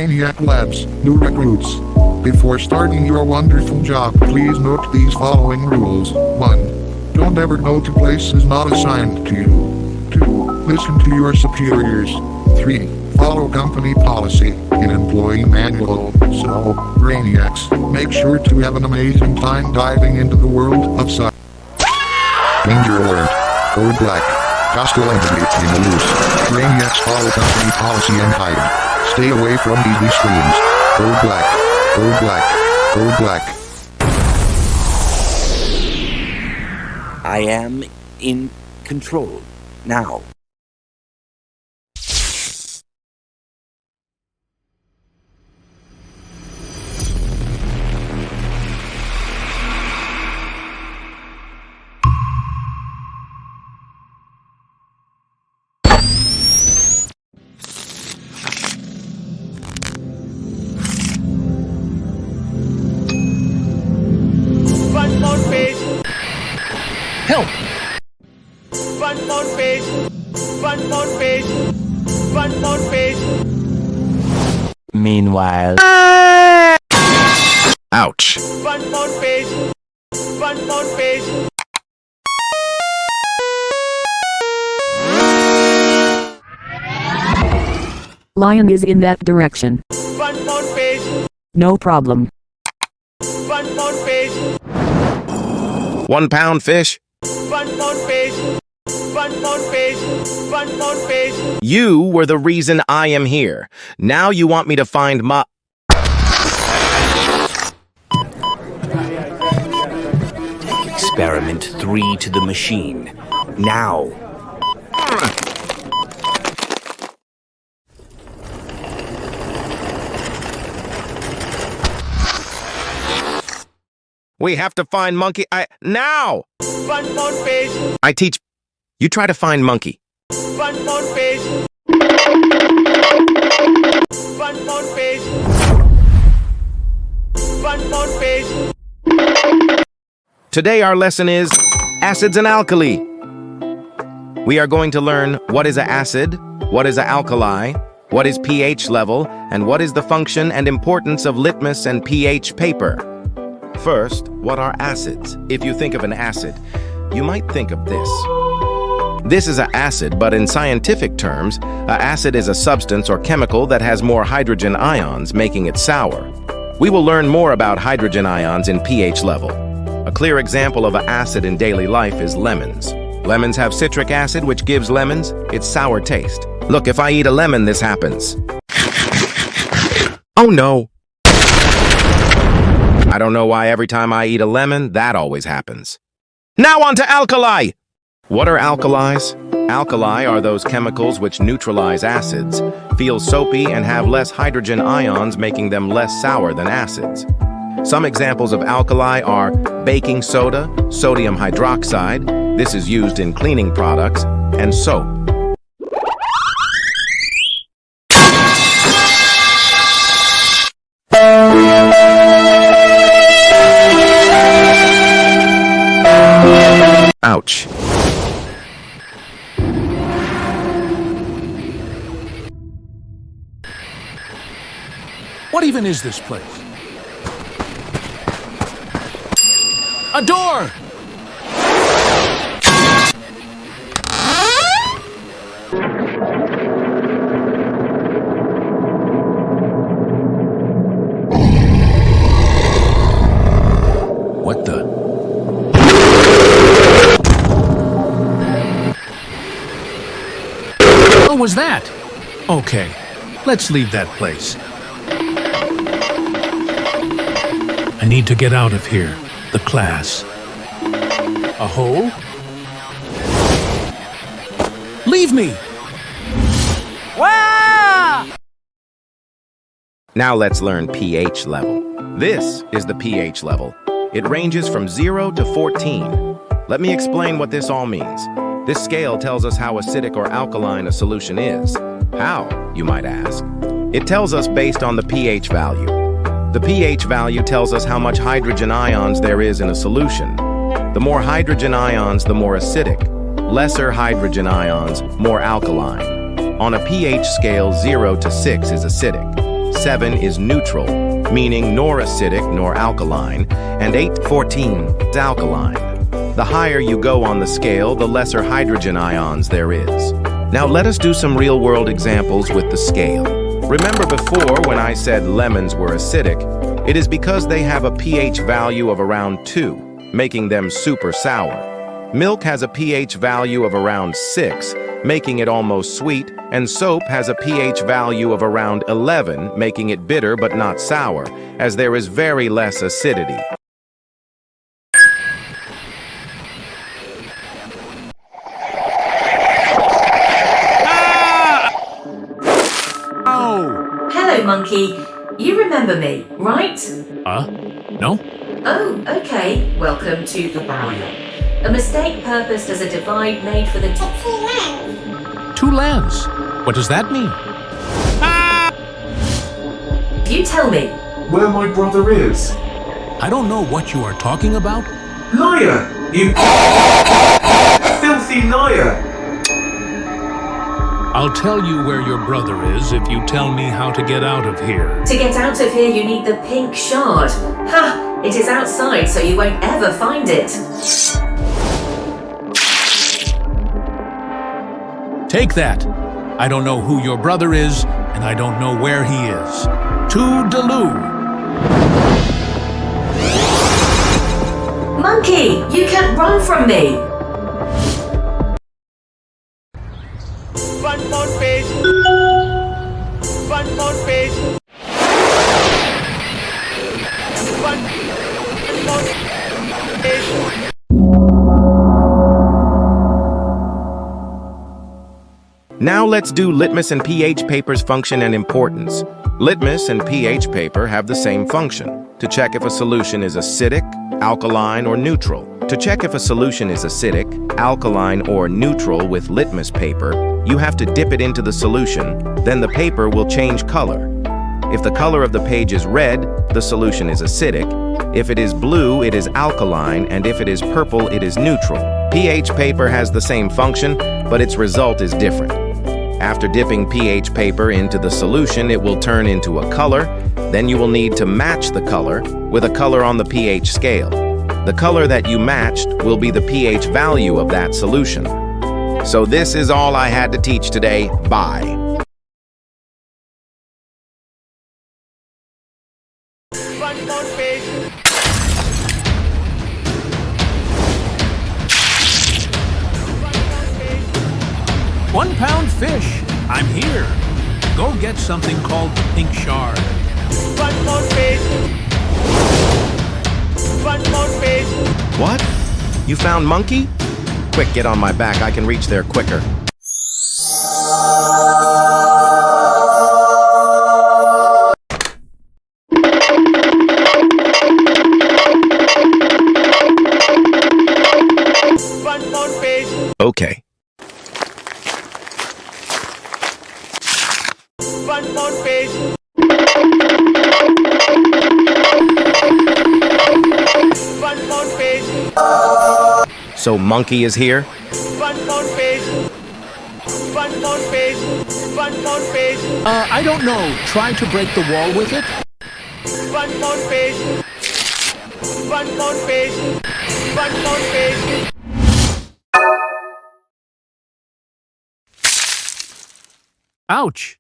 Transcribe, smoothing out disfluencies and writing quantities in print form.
Brainiac Labs, new recruits. Before starting your wonderful job, please note these following rules. 1. Don't ever go to places not assigned to you. 2. Listen to your superiors. 3. Follow company policy in employee manual. So, Brainiacs, make sure to have an amazing time diving into the world of science. Danger alert. Code black. Hostile entity in the loose. Brainiacs follow company policy and hide. Stay away from EV streams. Code black. Code black. Code black. I am in control now. One more page. Help! One more page. One more page. One more page. Meanwhile, Ouch! One more page. One more page. Lion is in that direction. One more page. No problem. One more page. 1 pound fish? One more page. One more page. One more page. You were the reason I am here. Now you want me to find my... experiment 3 to the machine. Now. We have to find monkey. Now! One more page. I teach... You try to find monkey. One more page. One more page. One more page. Today our lesson is acids and alkali. We are going to learn what is an acid, what is an alkali, what is pH level, and what is the function and importance of litmus and pH paper. First, what are acids? If you think of an acid, you might think of this. This is an acid, but in scientific terms, an acid is a substance or chemical that has more hydrogen ions, making it sour. We will learn more about hydrogen ions in pH level. A clear example of an acid in daily life is lemons. Lemons have citric acid, which gives lemons its sour taste. Look, if I eat a lemon, this happens. Oh no! I don't know why every time I eat a lemon, that always happens. Now on to alkali! What are alkalis? Alkali are those chemicals which neutralize acids, feel soapy, and have less hydrogen ions, making them less sour than acids. Some examples of alkali are baking soda, sodium hydroxide, this is used in cleaning products, and soap. Ouch. What even is this place? A door! What the? What was that? Okay, let's leave that place. I need to get out of here. The class. A hole? Leave me! Now let's learn pH level. This is the pH level. It ranges from 0 to 14. Let me explain what this all means. This scale tells us how acidic or alkaline a solution is. How, you might ask? It tells us based on the pH value. The pH value tells us how much hydrogen ions there is in a solution. The more hydrogen ions, the more acidic. Lesser hydrogen ions, more alkaline. On a pH scale, 0 to 6 is acidic. 7 is neutral, meaning nor acidic nor alkaline, and 814 is alkaline. The higher you go on the scale, the lesser hydrogen ions there is. Now let us do some real-world examples with the scale. Remember before when I said lemons were acidic? It is because they have a pH value of around 2, making them super sour. Milk has a pH value of around 6, making it almost sweet, and soap has a pH value of around 11, making it bitter but not sour, as there is very less acidity. Hello, Monkey. You remember me, right? No? Oh, okay. Welcome to the barrier. A mistake purposed as a divide made for the Two lands. What does that mean? You tell me. Where my brother is. I don't know what you are talking about. Liar! You filthy liar! I'll tell you where your brother is if you tell me how to get out of here. To get out of here, you need the pink shard. Ha! It is outside, so you won't ever find it. Take that. I don't know who your brother is, and I don't know where he is. Toodaloo. Monkey, you can't run from me. One more page. One more page. One more page. Now let's do litmus and pH paper's function and importance. Litmus and pH paper have the same function, to check if a solution is acidic, alkaline, or neutral. To check if a solution is acidic, alkaline, or neutral with litmus paper, you have to dip it into the solution, then the paper will change color. If the color of the page is red, the solution is acidic. If it is blue, it is alkaline, and if it is purple, it is neutral. pH paper has the same function, but its result is different. After dipping pH paper into the solution, it will turn into a color. Then you will need to match the color with a color on the pH scale. The color that you matched will be the pH value of that solution. So this is all I had to teach today. Bye. One more page. £1 fish. I'm here. Go get something called the pink shard. One more page. One more page. What? You found Monkey? Quick, get on my back. I can reach there quicker. One more page. Okay. One more page. One more page. So Monkey is here? One more page. One more page. One more page. I don't know. Try to break the wall with it? One more page. One more page. One more page. Ouch!